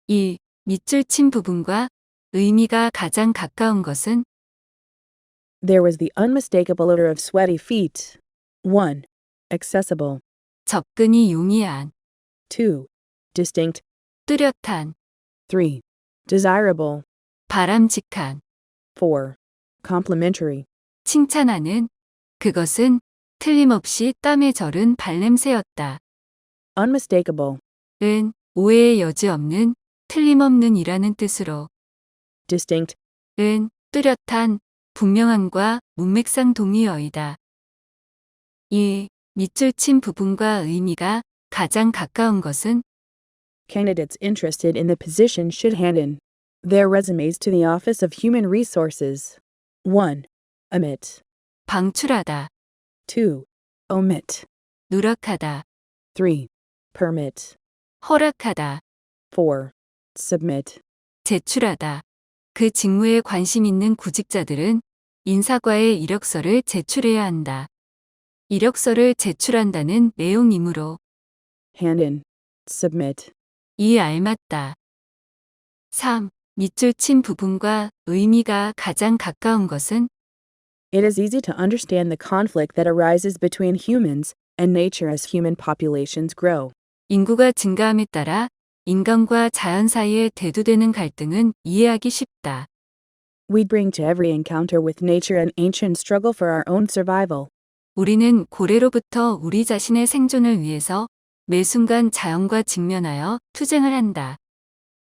2. 밑줄 친 부분과 의미가 가장 가까운 것은 There was the unmistakable odor of sweaty feet. 1. Accessible. 접근이 용이한, 2. Distinct. 뚜렷한, 3. Desirable. 바람직한, 4. Complimentary. 칭찬하는, 그것은 틀림없이 땀에 절은 발냄새였다. Unmistakable. 은, 오해의 여지 없는, 틀림없는 이라는 뜻으로 Distinct. 은, 뚜렷한, 분명함과 문맥상 동의어이다. 2. 밑줄 친 부분과 의미가 가장 가까운 것은 Candidates interested in the position should hand in their resumes to the Office of Human Resources. 1. Omit. 방출하다, 2. Omit. 누락하다, 3. Permit. 허락하다, 4. Submit. 제출하다. 그 직무에 관심 있는 구직자들은 인사과에 이력서를 제출해야 한다. 이력서를 제출한다는 내용이므로 Hand in. Submit. 이 알맞다. 3. 밑줄 친 부분과 의미가 가장 가까운 것은 It is easy to understand the conflict that arises between humans and nature as human populations grow. 인구가 증가함에 따라 인간과 자연 사이에 대두되는 갈등은 이해하기 쉽다. We bring to every encounter with nature an ancient struggle for our own survival. 우리는 고래로부터 우리 자신의 생존을 위해서 매 순간 자연과 직면하여 투쟁을 한다.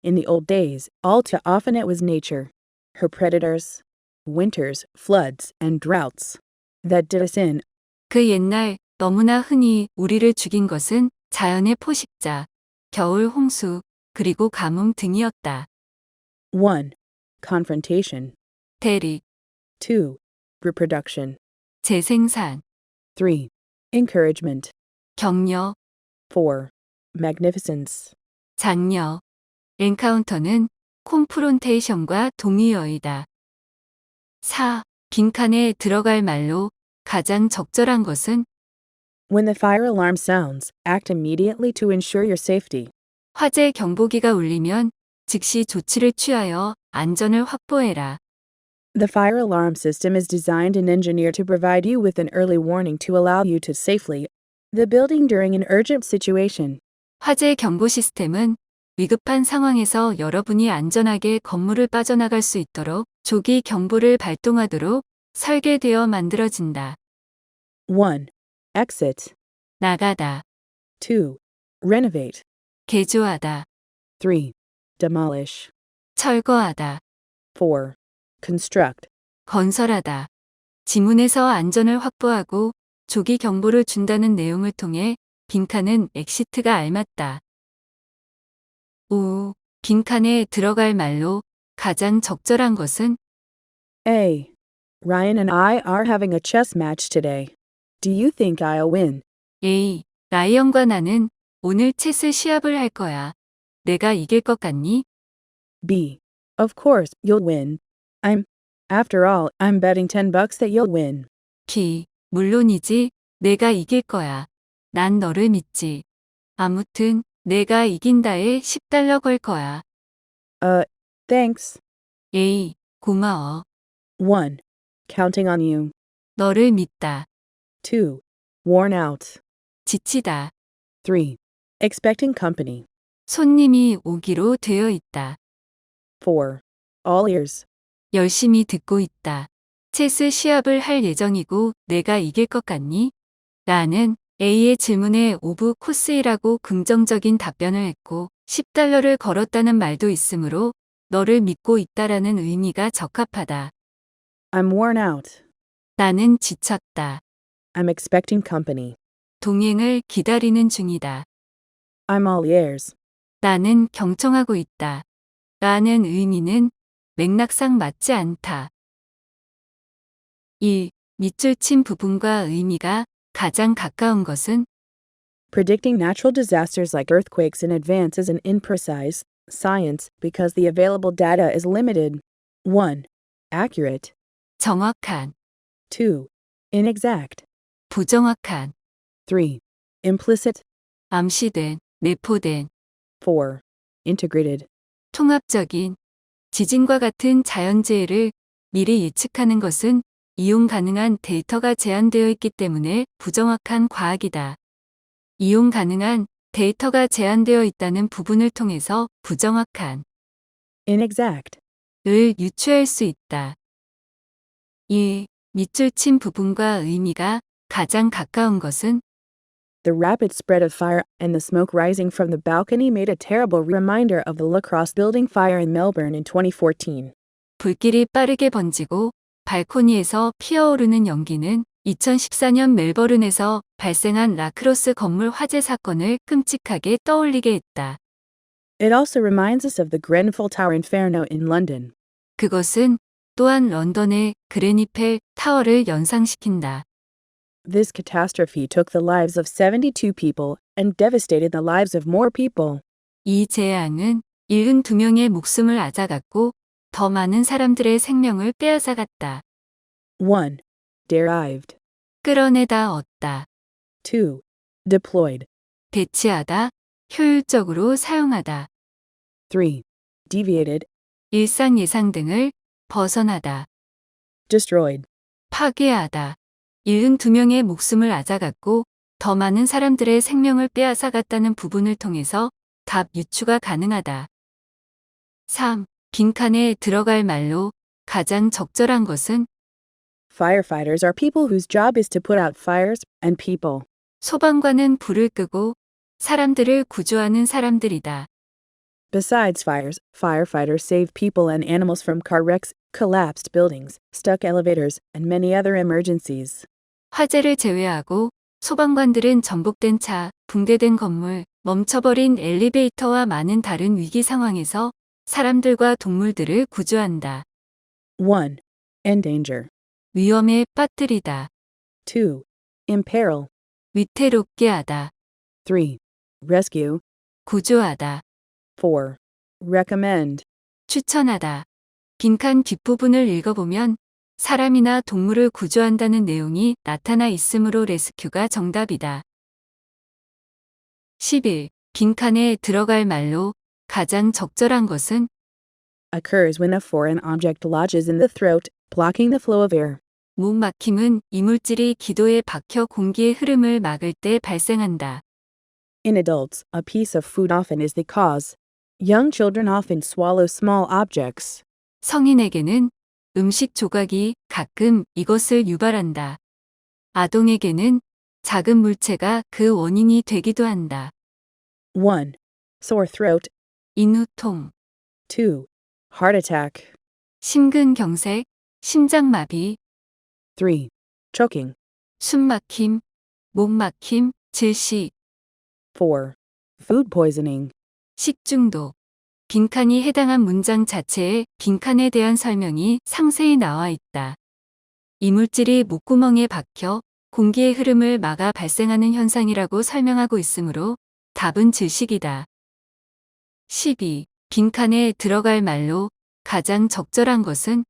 In the old days, all too often it was nature, her predators, winters, floods, and droughts, that did us in. 그 옛날 너무나 흔히 우리를 죽인 것은 자연의 포식자, 겨울 홍수, 그리고 가뭄 등이었다. 1. Confrontation. 대립, 2. Reproduction. 재생산, 3. Encouragement. 격려, 4. Magnificence. 장려. 엔카운터는 콘프론테이션과 동의어이다. 4. 빈칸에 들어갈 말로 가장 적절한 것은 When the fire alarm sounds, act immediately to ensure your safety. 화재 경보기가 울리면 즉시 조치를 취하여 안전을 확보해라. The fire alarm system is designed and engineered to provide you with an early warning to allow you to safely the building during an urgent situation. 화재 경보 시스템은 위급한 상황에서 여러분이 안전하게 건물을 빠져나갈 수 있도록 조기 경보를 발동하도록 설계되어 만들어진다. 1. Exit. 나가다, 2. Renovate. 개조하다, 3. Demolish. 철거하다, 4. Construct. 건설하다. 지문에서 안전을 확보하고 조기 경보를 준다는 내용을 통해 빈칸은 엑시트가 알맞다. 5. 빈칸에 들어갈 말로 가장 적절한 것은 A. Ryan and I are having a chess match today. Do you think I'll win? A. 라이언과 나는 오늘 체스 시합을 할 거야. 내가 이길 것 같니? B. Of course, you'll win. After all, I'm betting $10 that you'll win. B. 물론이지. 내가 이길 거야. 난 너를 믿지. 아무튼 내가 이긴다에 $10 걸 거야. Thanks. A. 고마워. 1. Counting on you. 너를 믿다. 2. Worn out. 지치다. 3. Expecting company. 손님이 오기로 되어 있다. 4. All ears. 열심히 듣고 있다. 체스 시합을 할 예정이고 내가 이길 것 같니? 나는 A의 질문에 오브 코스이라고 긍정적인 답변을 했고 $10를 걸었다는 말도 있으므로 너를 믿고 있다라는 의미가 적합하다. I'm worn out. 나는 지쳤다. I'm expecting company. 동행을 기다리는 중이다. I'm all ears. 나는 경청하고 있다. 라는 의미는 맥락상 맞지 않다. 1. 밑줄 친 부분과 의미가 가장 가까운 것은 Predicting natural disasters like earthquakes in advance is an imprecise science because the available data is limited. 1. Accurate. 정확한, 2. Inexact. 부정확한, 3. Implicit. 암시된, 내포된, 4. Integrated. 통합적인 지진과 같은 자연재해를 미리 예측하는 것은 이용 가능한 데이터가 제한되어 있기 때문에 부정확한 과학이다. 이용 가능한 데이터가 제한되어 있다는 부분을 통해서 부정확한 inexact, 을 유추할 수 있다. 1. 밑줄 친 부분과 의미가 가장 가까운 것은 the rapid spread of fire and the smoke rising from the balcony made a terrible reminder of the La Crosse building fire in Melbourne in 2014. 불길이 빠르게 번지고 발코니에서 피어오르는 연기는 2014년 멜버른에서 발생한 라크로스 건물 화재 사건을 끔찍하게 떠올리게 했다. It also reminds us of the Grenfell Tower Inferno in London. 그것은 또한 런던의 그레니펠 타워를 연상시킨다. This catastrophe took the lives of 72 people and devastated the lives of more people. 이 재앙은 72명의 목숨을 앗아갔고 더 많은 사람들의 생명을 빼앗아갔다. 1. Derived. 끌어내다 얻다. 2. Deployed. 배치하다, 효율적으로 사용하다. 3. Deviated. 일상 예상 등을 벗어나다. Destroyed. 파괴하다. 72명의 목숨을 앗아갔고 더 많은 사람들의 생명을 빼앗아갔다는 부분을 통해서 답 유추가 가능하다. 3. 빈칸에 들어갈 말로 가장 적절한 것은 Firefighters are people whose job is to put out fires and people. 소방관은 불을 끄고 사람들을 구조하는 사람들이다. Besides fires, firefighters save people and animals from car wrecks, collapsed buildings, stuck elevators, and many other emergencies. 화재를 제외하고 소방관들은 전복된 차, 붕괴된 건물, 멈춰버린 엘리베이터와 많은 다른 위기 상황에서 사람들과 동물들을 구조한다. 1. Endanger. 위험에 빠뜨리다. 2. Imperil. 위태롭게 하다. 3. Rescue. 구조하다. 4. Recommend. 추천하다. 빈칸 뒷부분을 읽어보면 사람이나 동물을 구조한다는 내용이 나타나 있으므로 레스큐가 정답이다. 11. 빈칸에 들어갈 말로 가장 적절한 것은 Occurs when a foreign object lodges in the throat, blocking the flow of air. 목 막힘은 이물질이 기도에 박혀 공기의 흐름을 막을 때 발생한다. In adults, a piece of food often is the cause. Young children often swallow small objects. 성인에게는 음식 조각이 가끔 이것을 유발한다. 아동에게는 작은 물체가 그 원인이 되기도 한다. 1. Sore throat. 인후통, 2. Heart attack. 심근경색, 심장마비, 3. Choking. 숨막힘, 목막힘, 질식, 4. Food poisoning. 식중독. 빈칸이 해당한 문장 자체에 빈칸에 대한 설명이 상세히 나와 있다. 이물질이 목구멍에 박혀 공기의 흐름을 막아 발생하는 현상이라고 설명하고 있으므로 답은 질식이다. 12. 빈칸에 들어갈 말로 가장 적절한 것은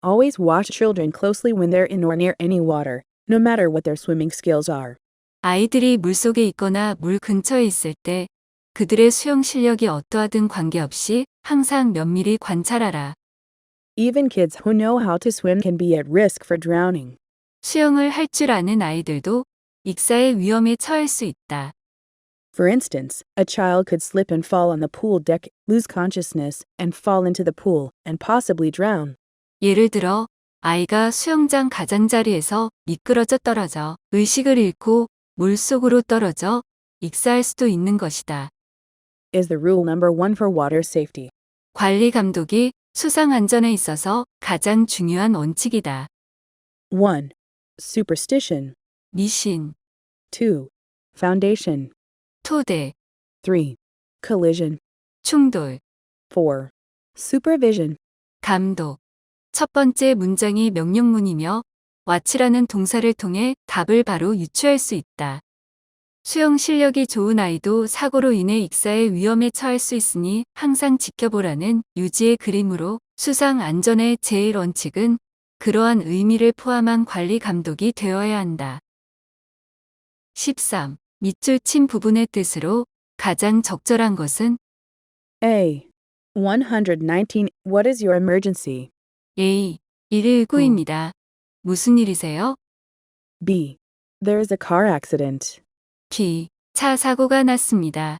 Always watch children closely when they're in or near any water, no matter what their swimming skills are. 아이들이 물속에 있거나 물 근처에 있을 때 그들의 수영 실력이 어떠하든 관계없이 항상 면밀히 관찰하라. Even kids who know how to swim can be at risk for drowning. 수영을 할 줄 아는 아이들도 익사의 위험에 처할 수 있다. For instance, a child could slip and fall on the pool deck, lose consciousness, and fall into the pool, and possibly drown. 예를 들어 아이가 수영장 가장자리에서 미끄러져 떨어져 의식을 잃고 물속으로 떨어져 익사할 수도 있는 것이다. Is the rule number 1 for water safety. 관리 감독이 수상 안전에 있어서 가장 중요한 원칙이다. 1. Superstition. 미신, 2. Foundation. 토대, 3. Collision. 충돌, 4. Supervision. 감독. 첫 번째 문장이 명령문이며 watch라는 동사를 통해 답을 바로 유추할 수 있다. 수영 실력이 좋은 아이도 사고로 인해 익사의 위험에 처할 수 있으니 항상 지켜보라는 유지의 그림으로 수상 안전의 제일 원칙은 그러한 의미를 포함한 관리 감독이 되어야 한다. 13. 밑줄 친 부분의 뜻으로 가장 적절한 것은 A. 119. What is your emergency? A. 119입니다. 무슨 일이세요? B. There is a car accident. B. 차 사고가 났습니다.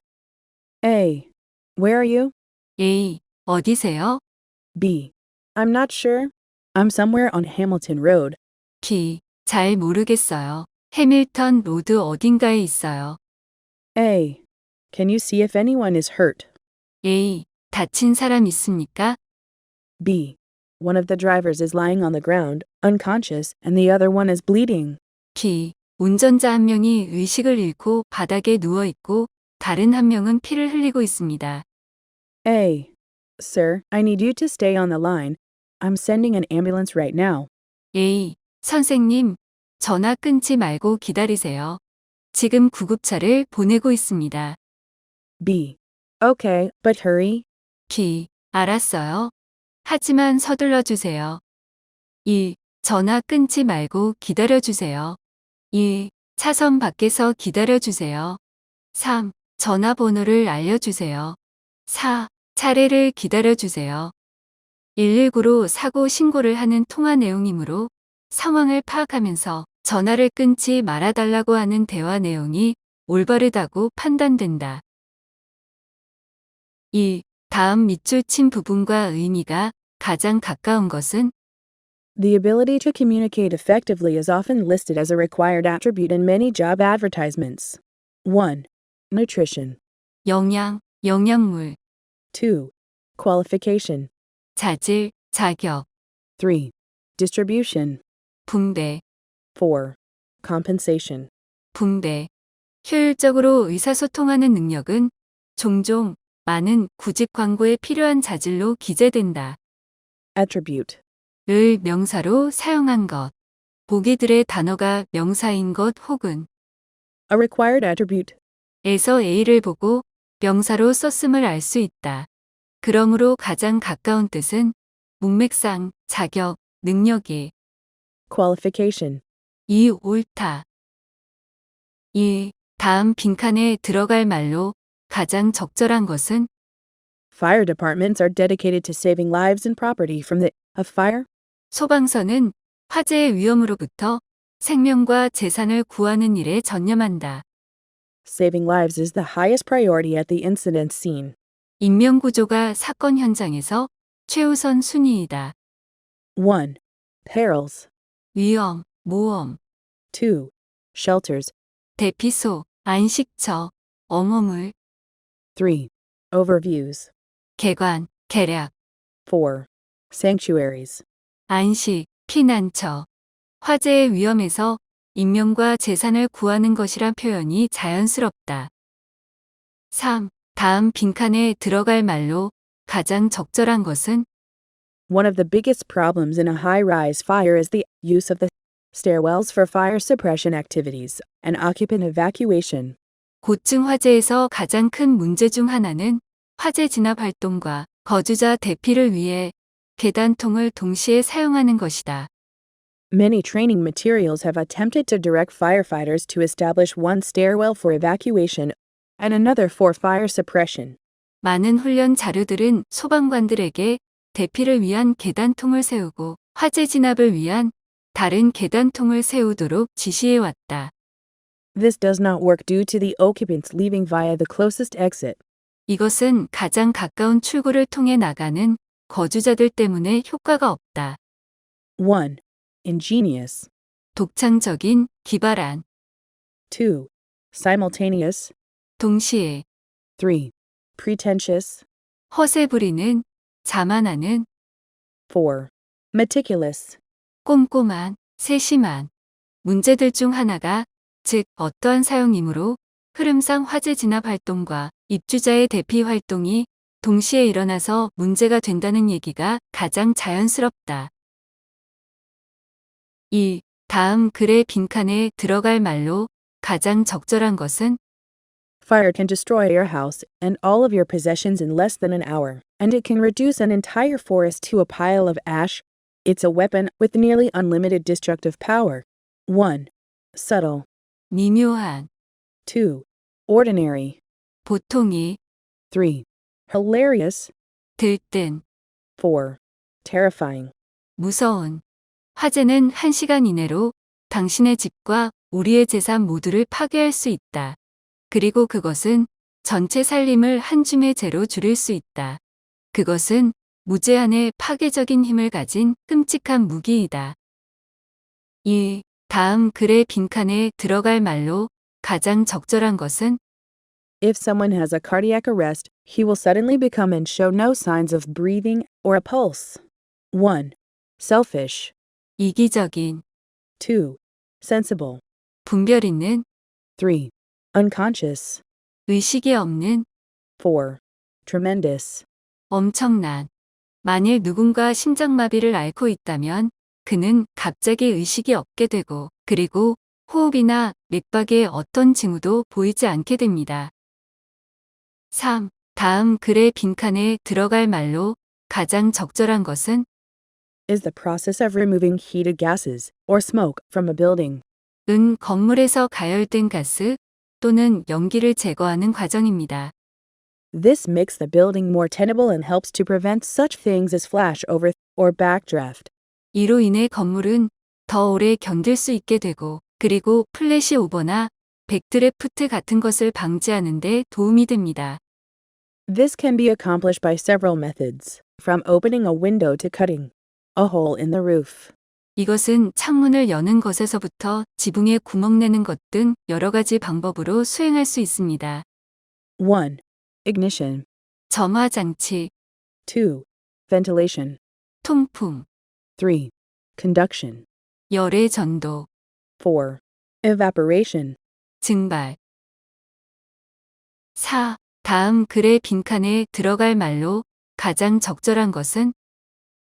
A. Where are you? A. 어디세요? B. I'm not sure. I'm somewhere on Hamilton Road. B. 잘 모르겠어요. 해밀턴 로드 어딘가에 있어요. A. Can you see if anyone is hurt? A. 다친 사람 있습니까? B. One of the drivers is lying on the ground, unconscious, and the other one is bleeding. B. 운전자 한 명이 의식을 잃고 바닥에 누워 있고 다른 한 명은 피를 흘리고 있습니다. A. Sir, I need you to stay on the line. I'm sending an ambulance right now. A. 선생님, 전화 끊지 말고 기다리세요. 지금 구급차를 보내고 있습니다. B. Okay, but hurry. B. 알았어요. 하지만 서둘러 주세요. 1. 전화 끊지 말고 기다려 주세요. 2. 차선 밖에서 기다려 주세요. 3. 전화번호를 알려주세요. 4. 차례를 기다려 주세요. 119로 사고 신고를 하는 통화 내용이므로 상황을 파악하면서 전화를 끊지 말아달라고 하는 대화 내용이 올바르다고 판단된다. 1. 다음 밑줄 친 부분과 의미가 가장 가까운 것은 The ability to communicate effectively is often listed as a required attribute in many job advertisements. 1. Nutrition. 영양, 영양물, 2. Qualification. 자질, 자격, 3. Distribution. 분배, 4. Compensation. 분배. 효율적으로 의사소통하는 능력은 종종 많은 구직 광고에 필요한 자질로 기재된다. Attribute. 를 명사로 사용한 것. 보기들의 단어가 명사인 것 혹은 A required attribute. 에서 A를 보고 명사로 썼음을 알 수 있다. 그러므로 가장 가까운 뜻은 문맥상 자격, 능력이 Qualification. 이 옳다. 1. 다음 빈칸에 들어갈 말로 가장 적절한 것은 Fire departments are dedicated to saving lives and property from the of fire. 소방서는 화재의 위험으로부터 생명과 재산을 구하는 일에 전념한다. Saving lives is the highest priority at the incident scene. 인명구조가 사건 현장에서 최우선 순위이다. 1. Perils. 위험, 모험, 2. Shelters. 대피소, 안식처, 어머물, 3. Overviews. 개관, 개략, 4. Sanctuaries. 안식, 피난처. 화재의 위험에서 인명과 재산을 구하는 것이란 표현이 자연스럽다. 3. 다음 빈칸에 들어갈 말로 가장 적절한 것은 One of the biggest problems in a high-rise fire is the use of the stairwells for fire suppression activities and occupant evacuation. 고층 화재에서 가장 큰 문제 중 하나는 화재 진압 활동과 거주자 대피를 위해 계단통을 동시에 사용하는 것이다. Many training materials have attempted to direct firefighters to establish one stairwell for evacuation and another for fire suppression. 많은 훈련 자료들은 소방관들에게 대피를 위한 계단통을 세우고 화재 진압을 위한 다른 계단통을 세우도록 지시해왔다. This does not work due to the occupants leaving via the closest exit. 이것은 가장 가까운 출구를 통해 나가는 거주자들 때문에 효과가 없다. 1. Ingenious. 독창적인, 기발한, 2. Simultaneous. 동시에, 3. Pretentious. 허세 부리는, 자만하는, 4. Meticulous. 꼼꼼한, 세심한. 문제들 중 하나가, 즉 어떠한 사용이므로 흐름상 화재 진압 활동과 입주자의 대피 활동이 동시에 일어나서 문제가 된다는 얘기가 가장 자연스럽다. 2. 다음 글의 빈칸에 들어갈 말로 가장 적절한 것은 Fire can destroy your house and all of your possessions in less than an hour, and it can reduce an entire forest to a pile of ash. It's a weapon with nearly unlimited destructive power. 1. Subtle. 미묘한, 2. Ordinary. 보통이, 3. Hilarious. 들뜬, 4. Terrifying. 무서운. 화재는 1시간 이내로 당신의 집과 우리의 재산 모두를 파괴할 수 있다. 그리고 그것은 전체 살림을 한 줌의 재로 줄일 수 있다. 그것은 무제한의 파괴적인 힘을 가진 끔찍한 무기이다. 1. 다음 글의 빈칸에 들어갈 말로 가장 적절한 것은 If someone has a cardiac arrest, he will suddenly become and show no signs of breathing or a pulse. 1. Selfish. 이기적인, 2. Sensible. 분별 있는, 3. Unconscious. 의식이 없는, 4. Tremendous. 엄청난. 만일 누군가 심장마비를 앓고 있다면 그는 갑자기 의식이 없게 되고 그리고 호흡이나 맥박의 어떤 징후도 보이지 않게 됩니다. 3. 다음 글의 빈칸에 들어갈 말로 가장 적절한 것은 Is the process of removing heated gases or smoke from a building. 은 건물에서 가열된 가스 또는 연기를 제거하는 과정입니다. This makes the building more tenable and helps to prevent such things as flashover or backdraft. 이로 인해 건물은 더 오래 견딜 수 있게 되고 그리고 플래시 오버나 백드래프트 같은 것을 방지하는 데 도움이 됩니다. This can be accomplished by several methods, from opening a window to cutting a hole in the roof. 이것은 창문을 여는 것에서부터 지붕에 구멍 내는 것 등 여러 가지 방법으로 수행할 수 있습니다. 1. Ignition. 점화 장치, 2. Ventilation. 통풍, 3. Conduction. 열의 전도, 4. Evaporation. 증발. 4. 다음 글의 빈칸에 들어갈 말로 가장 적절한 것은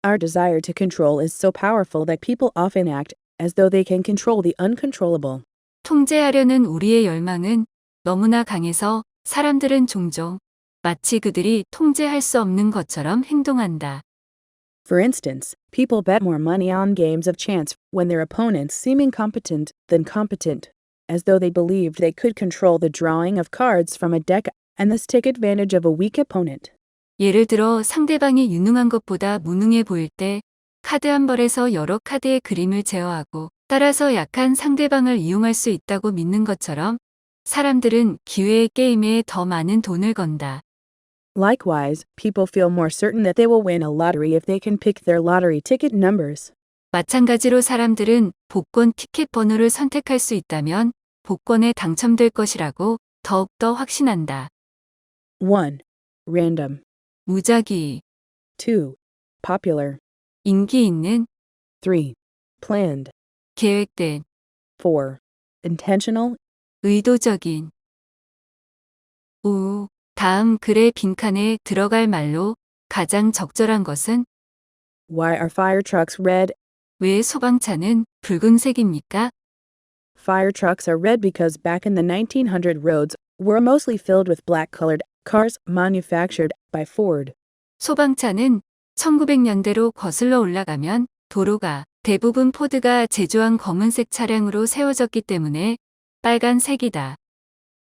Our desire to control is so powerful that people often act as though they can control the uncontrollable. 통제하려는 우리의 열망은 너무나 강해서 사람들은 종종 마치 그들이 통제할 수 없는 것처럼 행동한다. For instance, people bet more money on games of chance when their opponents seem incompetent than competent, as though they believed they could control the drawing of cards from a deck and thus take advantage of a weak opponent. 예를 들어 상대방이 유능한 것보다 무능해 보일 때 카드 한 벌에서 여러 카드의 그림을 제어하고 따라서 약한 상대방을 이용할 수 있다고 믿는 것처럼 사람들은 기회의 게임에 더 많은 돈을 건다. Likewise, people feel more certain that they will win a lottery if they can pick their lottery ticket numbers. 마찬가지로 사람들은 복권 티켓 번호를 선택할 수 있다면 복권에 당첨될 것이라고 더욱더 확신한다. 1. Random. 무작위, 2. Popular. 인기 있는, 3. Planned. 계획된, 4. Intentional. 의도적인. 5. 다음 글의 빈칸에 들어갈 말로 가장 적절한 것은 Why are fire trucks red? 왜 소방차는 붉은색입니까? Fire trucks are red because back in the 1900 roads were mostly filled with black-colored cars manufactured by Ford. 소방차는 1900년대로 거슬러 올라가면 도로가 대부분 포드가 제조한 검은색 차량으로 세워졌기 때문에 빨간색이다.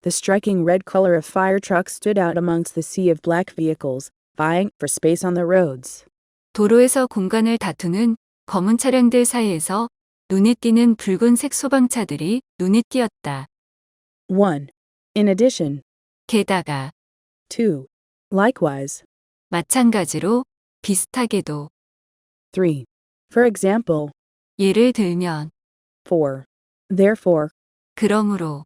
The striking red color of fire trucks stood out amongst the sea of black vehicles, vying for space on the roads. 도로에서 공간을 다투는 검은 차량들 사이에서 눈에 띄는 붉은색 소방차들이 눈에 띄었다. 1. In addition. 게다가 2. Likewise. 마찬가지로 비슷하게도 3. For example. 예를 들면 4. Therefore. 그러므로